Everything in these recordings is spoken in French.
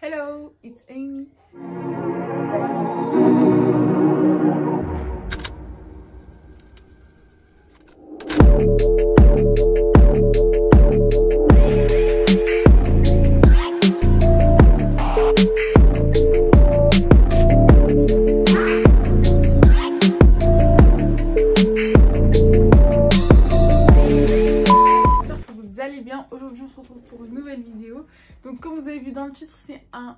Hello, it's Amy. Aujourd'hui on se retrouve pour une nouvelle vidéo. Donc comme vous avez vu dans le titre, c'est un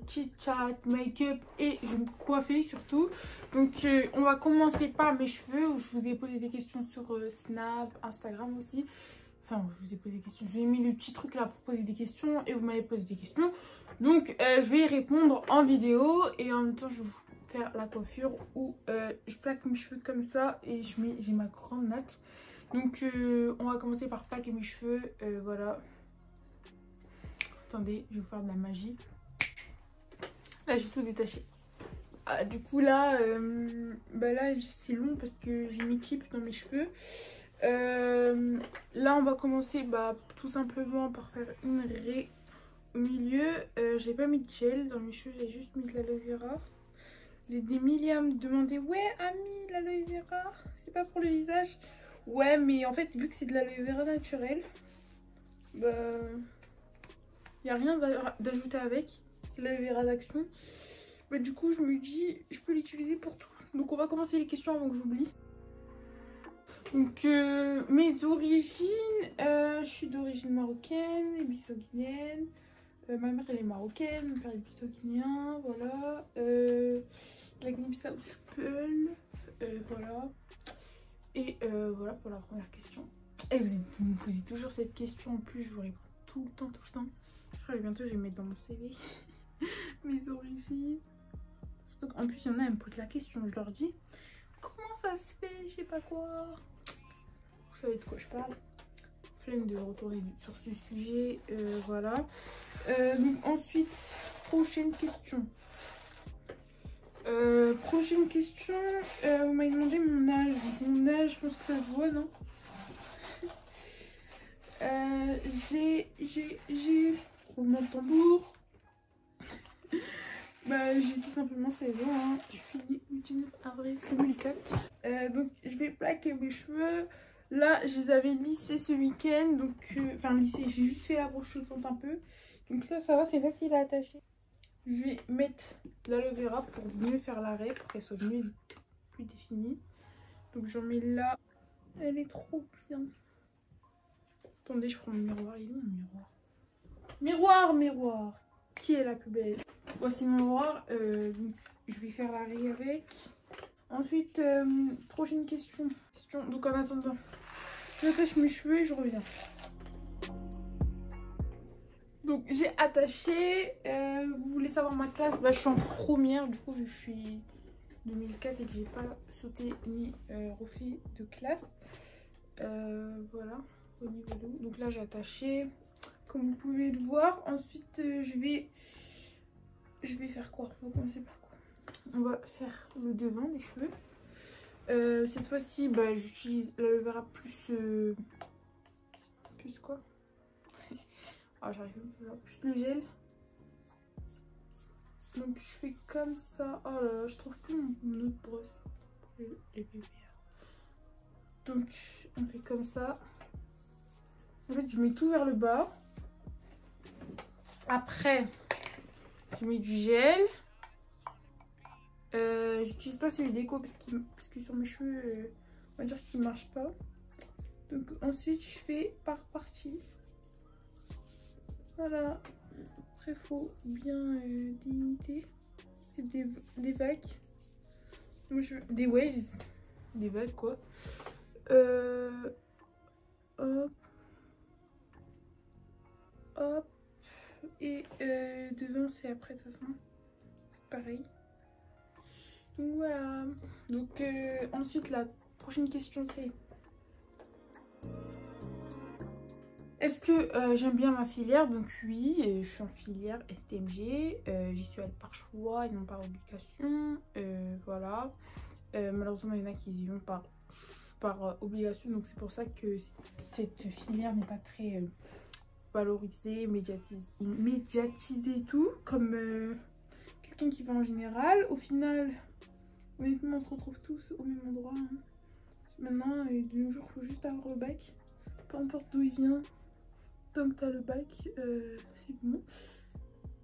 chit chat, make-up et je vais me coiffer surtout. Donc on va commencer par mes cheveux. Je vous ai posé des questions sur Snap, Instagram aussi. Enfin je vous ai posé des questions, je vous ai mis le petit truc là pour poser des questions et vous m'avez posé des questions. Donc je vais y répondre en vidéo et en même temps je vais vous faire la coiffure où je plaque mes cheveux comme ça et j'ai ma grande natte. Donc on va commencer par plaquer mes cheveux, voilà. Attendez, je vais vous faire de la magie. Là j'ai tout détaché. Ah, du coup là, là c'est long parce que j'ai mis clip dans mes cheveux. Là on va commencer tout simplement par faire une raie au milieu. J'ai pas mis de gel dans mes cheveux, j'ai juste mis de l'aloe vera. Vous êtes des milliers à me demander, ouais Ami, l'aloe vera, c'est pas pour le visage? Ouais, mais en fait, vu que c'est de l'aloe vera naturel, il n'y a rien d'ajouter avec. C'est l'aloe vera d'action. Du coup, je me dis, je peux l'utiliser pour tout. Donc, on va commencer les questions avant que j'oublie. Donc, mes origines, je suis d'origine marocaine et bissau-guinéenne. Ma mère, elle est marocaine, mon père est bissau-guinéen, voilà. La Guinée-Bissau, je peux, voilà. Et voilà pour la première question. Et vous me posez toujours cette question, en plus je vous réponds tout le temps. Je crois que bientôt je vais mettre dans mon CV mes origines. Surtout qu'en plus il y en a, elles me posent la question, je leur dis comment ça se fait, je sais pas quoi. Vous savez de quoi je parle. Flemme de retourner sur ce sujet, voilà. Donc ensuite, prochaine question. Prochaine question, vous m'avez demandé mon âge. Donc, mon âge, je pense que ça se voit, non? J'ai roulement de tambour. J'ai tout simplement 16 ans, hein. Je suis née le 19 avril 2004. Donc je vais plaquer mes cheveux. Là, je les avais lissés ce week-end. Donc, enfin lissés, j'ai juste fait la broche chauffante un peu. Donc là, ça va, c'est facile à attacher. Je vais mettre l'aloe vera pour mieux faire l'arrêt, pour qu'elle soit mieux plus définie. Donc j'en mets là. Elle est trop bien. Attendez, je prends mon miroir. Il est où mon miroir? Miroir, miroir. Qui est la plus belle? Voici mon miroir. Donc je vais faire l'arrêt avec. Ensuite, prochaine question. Donc en attendant, j'attache mes cheveux et je reviens. Donc j'ai attaché, vous voulez savoir ma classe? Je suis en première, du coup je suis 2004 et que j'ai pas sauté ni refait de classe. Voilà, au niveau de... Donc là j'ai attaché, comme vous pouvez le voir. Ensuite je vais faire quoi? On va commencer par quoi? On va faire le devant des cheveux. Cette fois-ci j'utilise l'aloe vera plus quoi? Ah, j'arrive même plus le gel. Donc je fais comme ça. Oh là là, je trouve plus mon autre brosse pour les bébés. Donc on fait comme ça. En fait je mets tout vers le bas. Après je mets du gel. J'utilise pas celui déco parce que sur mes cheveux on va dire qu'il marche pas. Donc ensuite je fais par partie. Voilà. Après faut bien délimiter. C'est des vagues. Moi, des waves. Des vagues quoi. Hop. Hop. Et devant c'est après de toute façon. Pareil. Donc voilà. Donc ensuite la prochaine question c'est: est-ce que j'aime bien ma filière? Donc oui, je suis en filière STMG, j'y suis allée par choix et non par obligation, voilà. Malheureusement il y en a qui y vont par obligation, donc c'est pour ça que cette filière n'est pas très valoriser, médiatiser tout, comme quelqu'un qui va en général. Au final, honnêtement, on se retrouve tous au même endroit. Hein. Maintenant, de nos jours, il faut juste avoir le bac. Peu importe d'où il vient, tant que tu as le bac, c'est bon.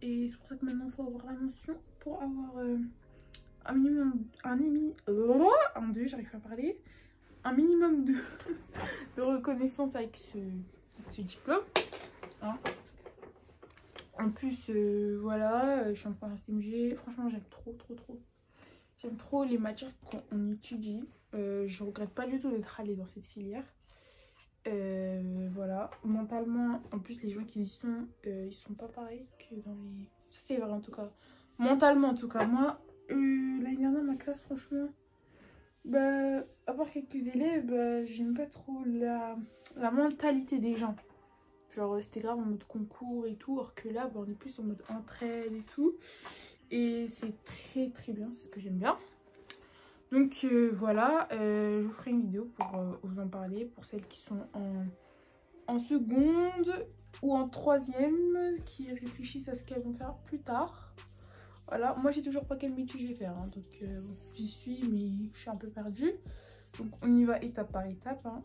Et c'est pour ça que maintenant, il faut avoir la mention pour avoir un minimum, j'arrive pas à parler, un minimum de, de reconnaissance avec ce diplôme. Hein. En plus, voilà, je suis en première STMG. Franchement, j'aime trop. J'aime trop les matières qu'on étudie. Je regrette pas du tout d'être allée dans cette filière. Voilà, mentalement, en plus les gens qui y sont, ils sont pas pareils que dans les... C'est vrai en tout cas. Mentalement en tout cas, moi, l'année dernière, ma classe, franchement, bah, à part quelques élèves, bah, j'aime pas trop la mentalité des gens. Genre, c'était grave en mode concours et tout, alors que là, bah, on est plus en mode entraide et tout. Et c'est très bien, c'est ce que j'aime bien. Donc voilà, je vous ferai une vidéo pour vous en parler, pour celles qui sont en seconde ou en troisième, qui réfléchissent à ce qu'elles vont faire plus tard. Voilà, moi j'ai toujours pas quel métier je vais faire, hein, donc j'y suis, mais je suis un peu perdue. Donc on y va étape par étape. Hein.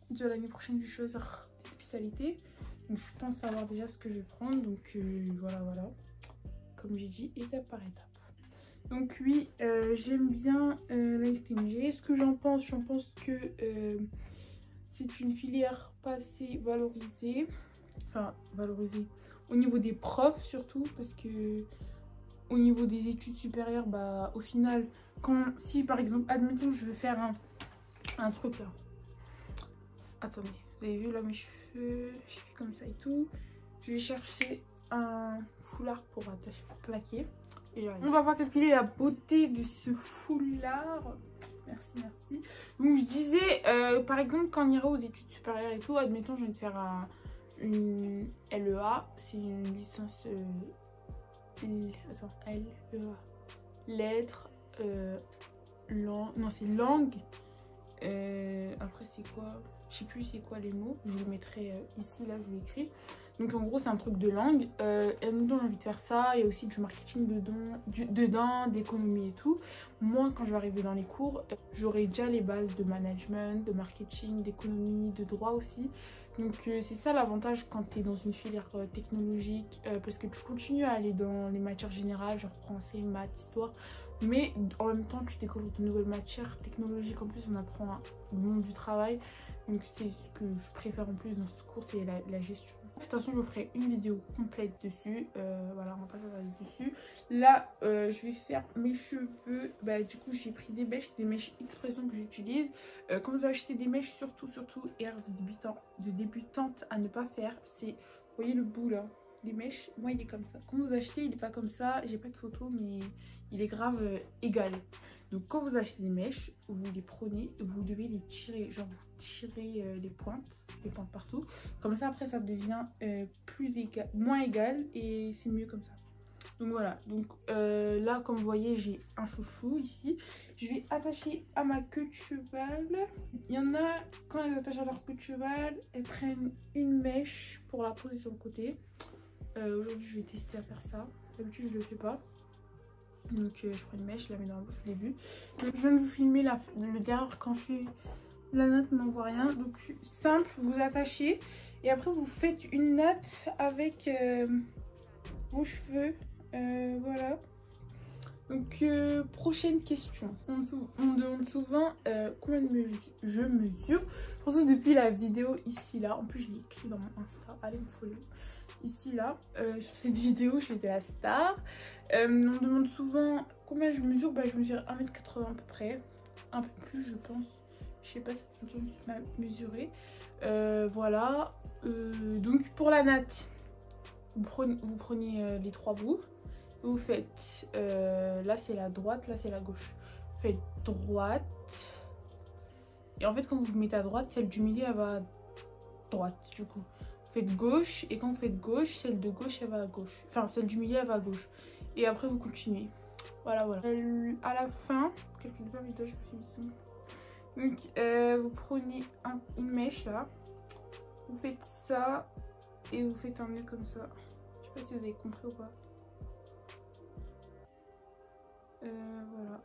Déjà l'année prochaine, je vais choisir des spécialités. Donc je pense savoir déjà ce que je vais prendre, donc voilà. Comme j'ai dit, étape par étape. Donc oui, j'aime bien la STMG. Ce que j'en pense que c'est une filière pas assez valorisée. Enfin, valorisée au niveau des profs surtout, parce que au niveau des études supérieures, bah au final, si par exemple, admettons, je veux faire un truc là. Attendez, vous avez vu là mes cheveux, j'ai fait comme ça et tout. Je vais chercher un foulard pour attacher, pour plaquer. On va pas calculer la beauté de ce foulard. Merci. Donc je disais, par exemple, quand on ira aux études supérieures et tout, admettons, je vais te faire une LEA. C'est une licence... LEA. Lettres, langue... Non, c'est langue. Après, c'est quoi? Je sais plus c'est quoi les mots. Je le mettrai ici, là, je l'écris. Donc en gros c'est un truc de langue, et nous j'ai envie de faire ça, il y a aussi du marketing dedans, d'économie et tout. Moi quand je vais arriver dans les cours, j'aurai déjà les bases de management, de marketing, d'économie, de droit aussi. Donc c'est ça l'avantage quand tu es dans une filière technologique, parce que tu continues à aller dans les matières générales, genre français, maths, histoire. Mais en même temps tu découvres de nouvelles matières technologiques, en plus on apprend le monde du travail. Donc c'est ce que je préfère en plus dans ce cours, c'est la gestion. De toute façon je vous ferai une vidéo complète dessus, voilà on va pas s'attarder dessus. Là je vais faire mes cheveux, bah du coup j'ai pris des mèches, c'est des mèches expression que j'utilise. Quand vous achetez des mèches, surtout erreur de débutante à ne pas faire, c'est, vous voyez le bout là, des mèches, moi il est comme ça. Quand vous achetez il est pas comme ça, j'ai pas de photo mais il est grave égal. Donc quand vous achetez des mèches, vous les prenez, vous devez les tirer, genre vous tirez les pointes partout. Comme ça après ça devient moins égal et c'est mieux comme ça. Donc voilà, donc là comme vous voyez j'ai un chouchou ici. Je vais attacher à ma queue de cheval. Il y en a, quand elles attachent à leur queue de cheval, elles prennent une mèche pour la poser sur le côté. Aujourd'hui je vais tester à faire ça, d'habitude je le fais pas. Donc je prends une mèche, je la mets dans la bouche au début. Donc je viens de vous filmer le derrière quand je fais la natte, mais on voit rien. Donc simple, vous attachez et après vous faites une natte avec vos cheveux. Voilà. Donc prochaine question. On me demande souvent combien je mesure. Surtout depuis la vidéo ici là. En plus je l'ai écrit dans mon Insta. Allez me follow. Ici là, sur cette vidéo j'étais la star. On me demande souvent combien je mesure. Bah je mesure 1m80 à peu près. Un peu plus je pense. Je sais pas si je me suis mesuré. Voilà. Donc pour la natte, vous prenez les trois bouts. Vous faites, là c'est la droite, là c'est la gauche. Vous faites droite. Et en fait quand vous mettez à droite, celle du milieu elle va à droite du coup. Vous faites gauche et quand vous faites gauche, celle de gauche elle va à gauche. Enfin celle du milieu elle va à gauche. Et après vous continuez. Voilà. À la fin, quelques vidéos je me fais ici. Donc vous prenez une mèche là. Vous faites ça. et vous faites un nœud comme ça. Je sais pas si vous avez compris ou pas. Voilà.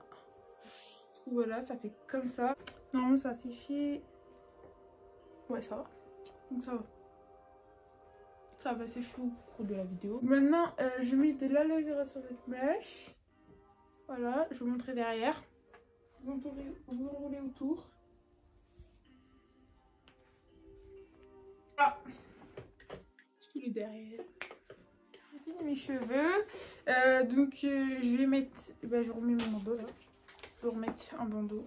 Voilà, ça fait comme ça. Normalement ça a séché. Ouais, ça va. Donc ça va. Ça va sécher au cours de la vidéo. Maintenant, je mets de l'aloe vera sur cette mèche. Voilà, je vous montrer derrière. Vous enroulez autour. Ah, je fais le derrière. J'ai fini mes cheveux. Donc je vais mettre. Bah, je remets mon bandeau là. Je vais remettre un bandeau.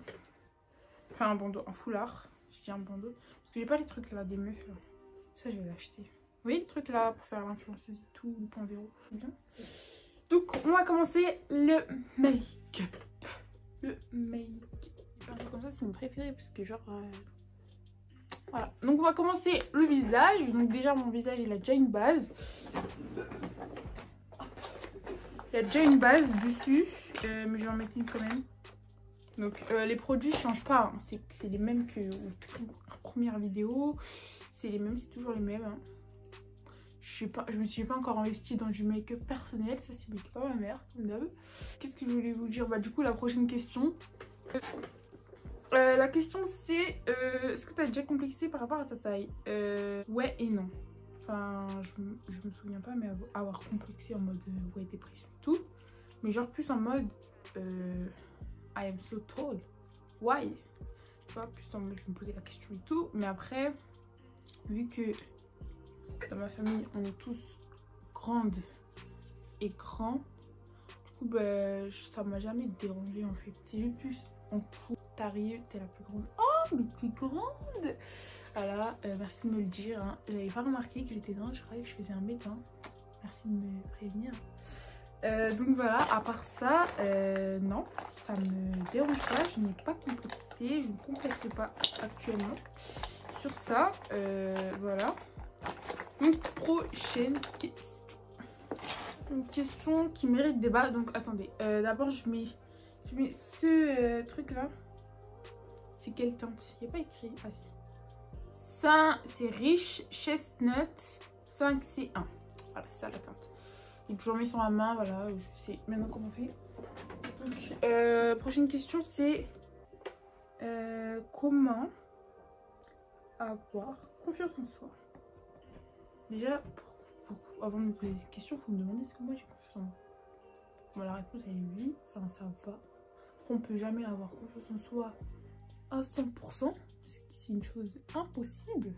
Enfin un bandeau, un foulard. Je dis un bandeau. Parce que j'ai pas les trucs là, des meufs là. Ça je vais l'acheter. Vous voyez le truc là pour faire l'influenceuse et tout, le point zéro. Bien. Donc on va commencer le make-up. Le make-up. Un truc comme ça c'est mon préféré parce que genre... Voilà. Donc on va commencer le visage. Donc déjà mon visage il a déjà une base. Il y a déjà une base dessus. Mais je vais en mettre une quand même. Donc les produits ne changent pas. Hein. C'est les mêmes que la première vidéo. C'est les mêmes, c'est toujours les mêmes. Hein. Je me suis pas encore investie dans du make-up personnel. Ça c'est pas ma mère, comme d'hab. Qu'est-ce que je voulais vous dire? Bah du coup la prochaine question. La question c'est est-ce que tu as déjà complexé par rapport à ta taille? Ouais et non. Enfin je me souviens pas mais avoir complexé en mode ouais dépression et tout. Mais genre plus en mode I am so tall. Why? Tu vois, plus en mode je me posais la question et tout. Mais après, vu que dans ma famille on est tous grandes et grands, du coup bah, ça m'a jamais dérangé en fait. C'est juste plus en coup, t'arrives, t'es la plus grande. Oh mais t'es grande! Voilà, merci de me le dire. Hein. J'avais pas remarqué que j'étais grande, je croyais que je faisais un mètre. Hein. Merci de me prévenir. Donc voilà, à part ça, non, ça me dérange pas, je n'ai pas complexé, je ne complexe pas actuellement sur ça, voilà. Donc prochaine question, une question qui mérite débat, donc attendez, d'abord je mets ce truc là, c'est quelle teinte? Il n'y a pas écrit, ah si. Ça c'est riche, chestnut, 5C1, voilà c'est ça la teinte. Donc j'en mets sur la main, voilà, je sais maintenant comment on fait. Donc, prochaine question c'est comment avoir confiance en soi. Déjà, avant de me poser cette question, il faut me demander est-ce que moi j'ai confiance en moi. Bon, la réponse elle est oui, enfin ça va. On peut jamais avoir confiance en soi à 100%, c'est une chose impossible.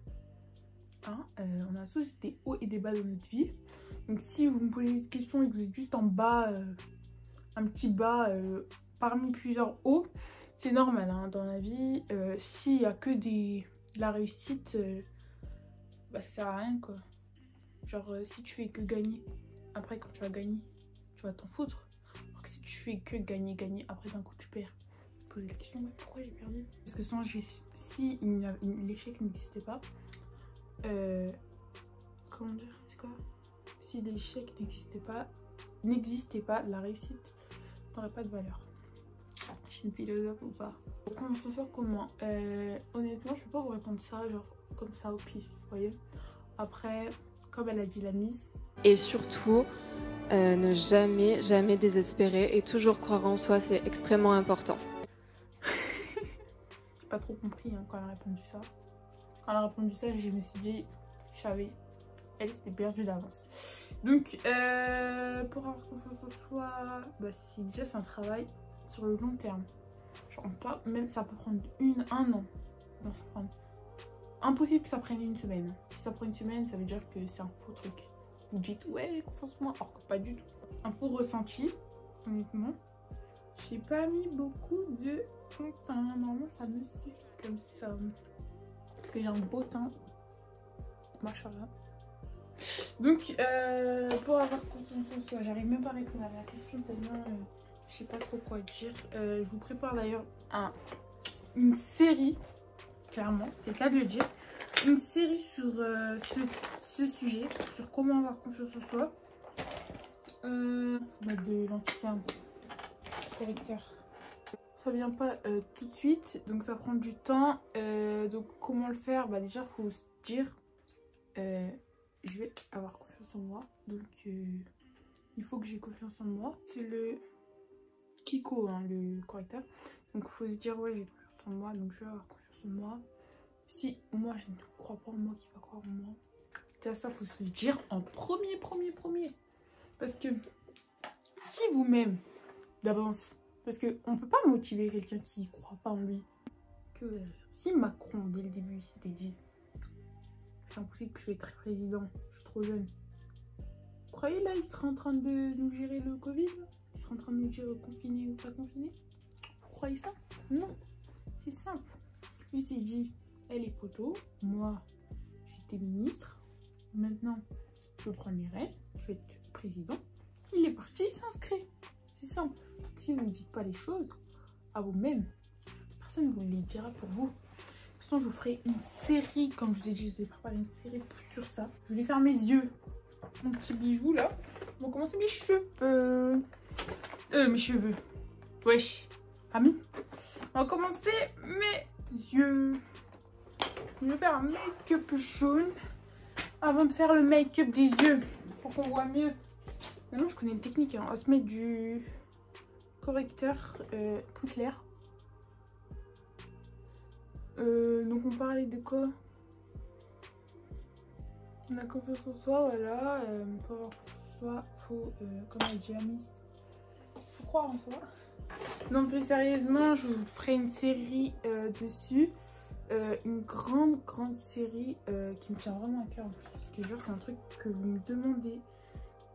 Hein, on a tous des hauts et des bas dans notre vie. Donc si vous me posez cette question et que vous êtes juste en bas, un petit bas parmi plusieurs hauts, c'est normal hein, dans la vie. S'il n'y a que de la réussite, bah ça sert à rien quoi. Genre si tu fais que gagner, après quand tu vas gagner, tu vas t'en foutre. Alors que si tu fais que gagner, après d'un coup tu perds. Poser la question, mais pourquoi j'ai perdu? Parce que si l'échec n'existait pas, comment dire, c'est quoi? Si l'échec n'existait pas, la réussite n'aurait pas de valeur. Je suis une philosophe ou pas? Comment se faire comment? Honnêtement, je peux pas vous répondre ça, genre comme ça au pif, vous voyez. Après, comme elle a dit la Miss. Et surtout, ne jamais désespérer et toujours croire en soi, c'est extrêmement important. J'ai pas trop compris hein, quand elle a répondu ça. Quand elle a répondu ça, je me suis dit, je savais, elle s'était perdue d'avance. Donc, pour avoir confiance en soi, bah, déjà c'est un travail sur le long terme. Genre, même ça peut prendre un an. Non, ça prend... Impossible que ça prenne une semaine. Si ça prend une semaine, ça veut dire que c'est un faux truc. Vous dites, ouais, j'ai confiance en moi, alors que pas du tout. Un faux ressenti, honnêtement. J'ai pas mis beaucoup de teint. Normalement, ça me suffit comme ça. Parce que j'ai un beau teint. Machallah. Donc, pour avoir confiance en soi, j'arrive même pas à répondre à la question tellement je sais pas trop quoi dire. Je vous prépare d'ailleurs une série, clairement, c'est le cas de le dire. Une série sur ce sujet, sur comment avoir confiance en soi. De l'anti-cerne correcteur. Ça vient pas tout de suite, donc ça prend du temps. Donc comment le faire? Bah déjà faut se dire je vais avoir confiance en moi. Donc il faut que j'ai confiance en moi. C'est le Kiko, hein, le correcteur. Donc il faut se dire ouais, j'ai confiance en moi, donc je vais avoir confiance en moi. Si moi je ne crois pas en moi, qui va croire en moi? C'est ça, faut se le dire en premier. Parce que si vous-même d'avance, parce qu'on peut pas motiver quelqu'un qui croit pas en lui. Que si Macron dès le début s'était dit c'est impossible que je vais être président, je suis trop jeune. Vous croyez là il sera en train de nous gérer le Covid? Il sera en train de nous gérer confiné ou pas confiné? Vous croyez ça? Non, c'est simple. Lui s'est dit, elle est poteau, moi j'étais ministre, maintenant je vais prendre les rênes, je vais être président. Il est parti, il s'est inscrit. C'est simple. Si vous ne dites pas les choses à vous-même, personne ne vous les dira pour vous. De toute façon, je vous ferai une série, comme je vous ai dit, je vais préparer une série sur ça. Je vais faire mes yeux, mon petit bijou là. On va commencer mes cheveux. Mes cheveux. Wesh. Ami. On va commencer mes yeux. Je vais faire un make-up jaune avant de faire le make-up des yeux pour qu'on voit mieux. Maintenant, je connais une technique. Hein. On va se mettre du correcteur plus clair. Donc, on parlait de quoi? On a confiance en soi, voilà. Faut avoir confiance en soi. Faut, comme a dit Amis, faut croire en soi. Non, plus sérieusement, je vous ferai une série dessus. Une grande série qui me tient vraiment à cœur. Parce que genre, c'est un truc que vous me demandez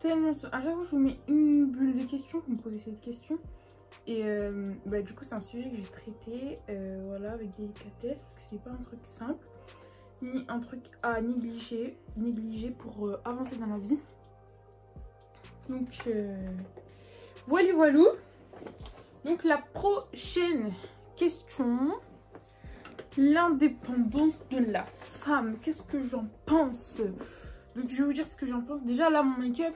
tellement. À chaque fois que je vous mets une bulle de questions, vous me posez cette question. Et du coup, c'est un sujet que j'ai traité voilà, avec délicatesse. Parce que c'est pas un truc simple. Ni un truc à négliger pour avancer dans la vie. Donc, voilà. Donc, la prochaine question. L'indépendance de la femme. Qu'est-ce que j'en pense? Donc je vais vous dire ce que j'en pense. Déjà là mon make-up,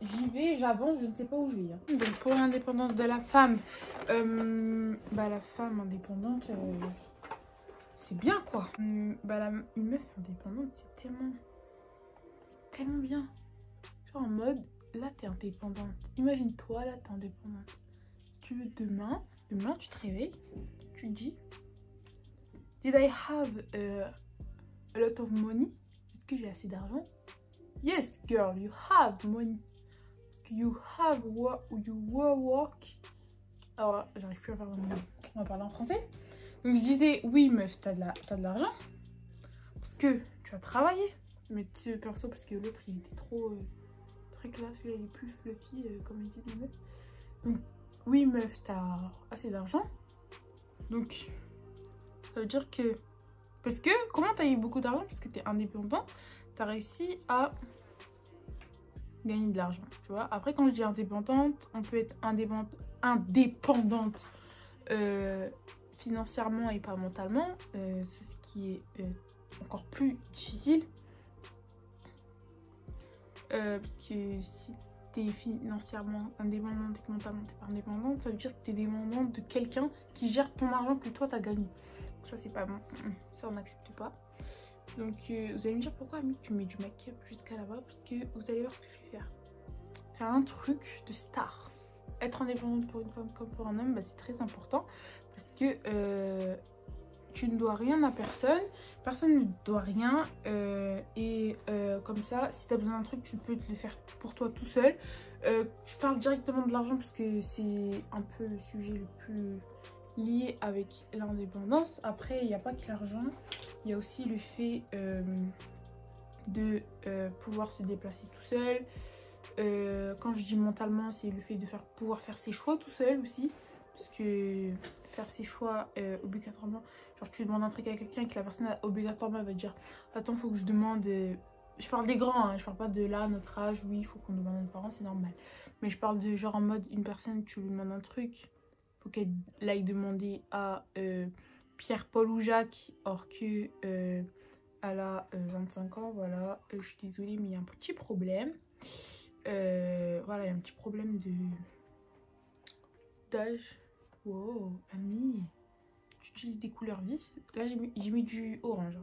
j'y vais, j'avance, je ne sais pas où je vais. Hein. Donc pour l'indépendance de la femme, la femme indépendante, c'est bien quoi. Une meuf indépendante, c'est tellement bien. Genre en mode, là t'es indépendante. Imagine-toi, là t'es indépendante. Si tu veux demain tu te réveilles, tu te dis... Did I have a lot of money? Est-ce que j'ai assez d'argent? Yes, girl, you have money. You have you were work. Alors là, j'arrive plus à parler en anglais. On va parler en français. Donc je disais, oui meuf, t'as de l'argent. Parce que tu as travaillé. Mais c'est perso parce que l'autre il était trop très classe. Lui il est plus fluffy comme il dit le meuf. Donc oui meuf, t'as assez d'argent. Donc... ça veut dire que... Parce que, comment t'as eu beaucoup d'argent? Parce que t'es indépendant, t'as réussi à gagner de l'argent, tu vois. Après, quand je dis indépendante, on peut être indépendante financièrement et pas mentalement. C'est ce qui est encore plus difficile. Parce que si t'es financièrement indépendante et que mentalement t'es pas indépendante, ça veut dire que t'es dépendante de quelqu'un qui gère ton argent que toi t'as gagné. Ça c'est pas bon, ça on n'accepte pas. Donc vous allez me dire pourquoi Ami tu mets du make-up jusqu'à là-bas, parce que vous allez voir ce que je vais faire. Faire un truc de star. Être indépendante pour une femme comme pour un homme, c'est très important. Parce que tu ne dois rien à personne. Personne ne doit rien. Comme ça, si tu as besoin d'un truc, tu peux te le faire pour toi tout seul. Je parle directement de l'argent parce que c'est un peu le sujet le plus lié avec l'indépendance. Après, il n'y a pas que l'argent. Il y a aussi le fait de pouvoir se déplacer tout seul. Quand je dis mentalement, c'est le fait de pouvoir faire ses choix tout seul aussi. Parce que faire ses choix obligatoirement, genre tu demandes un truc à quelqu'un et que la personne obligatoirement va dire attends, faut que je demande. Je parle des grands, hein, je parle pas de là, notre âge, oui, il faut qu'on demande à nos parents, c'est normal. Mais je parle de genre en mode une personne, tu lui demandes un truc, faut qu'elle aille demander à Pierre, Paul ou Jacques, or que elle a 25 ans, voilà. Je suis désolée, mais il y a un petit problème. Voilà, il y a un petit problème d'âge. Wow, Ami, tu utilises des couleurs vives. Là, j'ai mis du orange.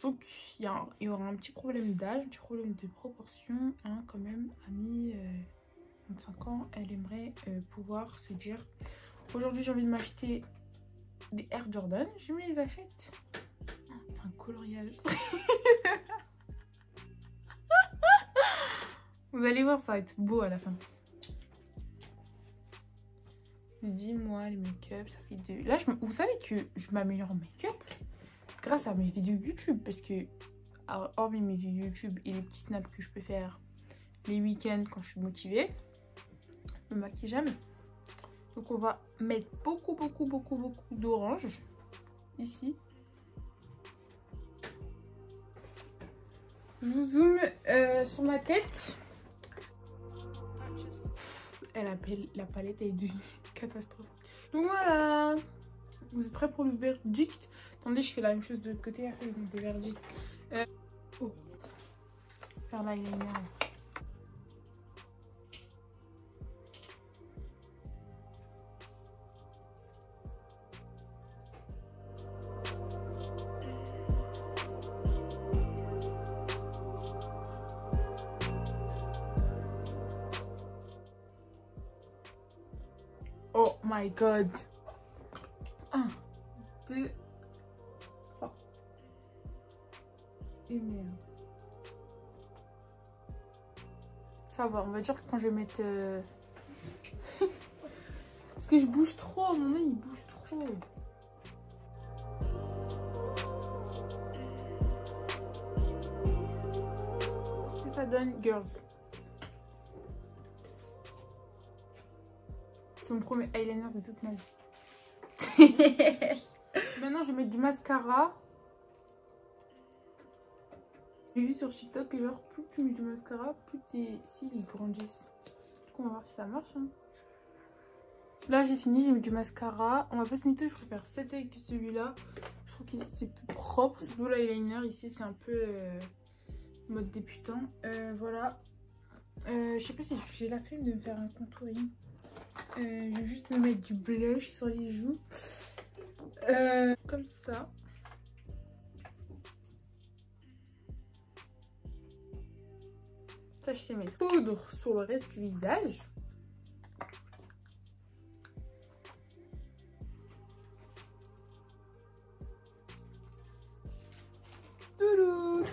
Donc il y aura un petit problème d'âge, un petit problème de proportion, hein, quand même. Ami, 25 ans, elle aimerait pouvoir se dire aujourd'hui j'ai envie de m'acheter des Air Jordan, je me les achète. C'est un coloriage. Vous allez voir, ça va être beau à la fin. Dis-moi, les make-up, ça fait deux. Là, vous savez que je m'améliore en make-up grâce à mes vidéos YouTube. Parce que, hormis mes vidéos YouTube et les petits snaps que je peux faire les week-ends quand je suis motivée, je me maquille jamais. Donc, on va mettre beaucoup d'orange ici. Je vous zoome sur ma tête. La palette est d'une catastrophe. Donc voilà. Vous êtes prêts pour le verdict? Attendez, je fais la même chose de l'autre côté. Après, le verdict. Oh. Faire l'eyeliner. Oh my god. 1, 2, 3. Et merde. Ça va, on va dire que quand je vais mettre... Parce que je bouge trop, mon nez il bouge trop. Qu'est-ce que ça donne, girls? C'est mon premier eyeliner de toute ma vie. Maintenant, je vais mettre du mascara. J'ai vu sur TikTok que genre, plus tu mets du mascara, plus tes cils ils grandissent. Du coup, on va voir si ça marche. Hein. Là, j'ai fini, j'ai mis du mascara. On va pas se mytho, je préfère cet œil que celui-là. Je trouve que c'est plus propre. D'où l'eyeliner, ici, c'est un peu mode débutant. Voilà. Je sais pas si j'ai la flemme de me faire un contouring. Je vais juste me mettre du blush sur les joues. Comme ça. Ça, je sais mettre poudre sur le reste du visage.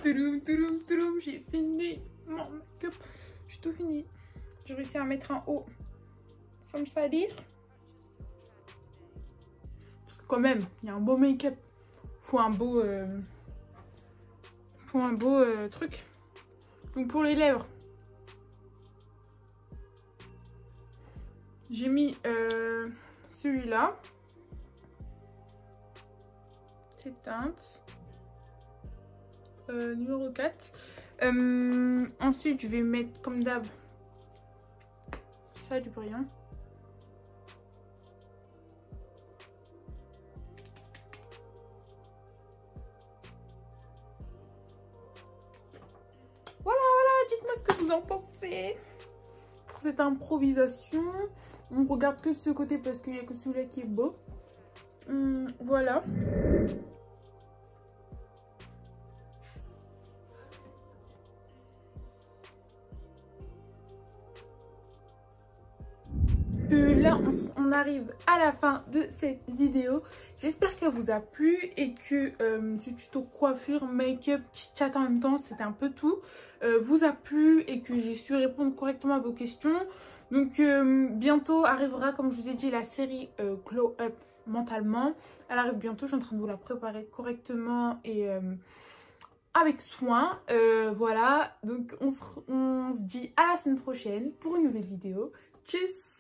Touloum, j'ai fini mon make-up. J'ai tout fini. J'ai réussi à mettre un haut sans me salir. Parce que quand même, il y a un beau make-up. Faut un beau truc. Donc pour les lèvres, j'ai mis celui-là. Cette teinte. Numéro 4. Ensuite, je vais mettre comme d'hab ça, du brillant. Voilà, dites-moi ce que vous en pensez pour cette improvisation. On regarde que de ce côté parce qu'il n'y a que celui-là qui est beau. Voilà. Là, on arrive à la fin de cette vidéo. J'espère qu'elle vous a plu et que ce tuto coiffure, make-up, chat en même temps, c'était un peu tout, vous a plu et que j'ai su répondre correctement à vos questions. Donc bientôt arrivera, comme je vous ai dit, la série Glow Up mentalement. Elle arrive bientôt, je suis en train de vous la préparer correctement et avec soin. Voilà, donc on se dit à la semaine prochaine pour une nouvelle vidéo. Tchuss!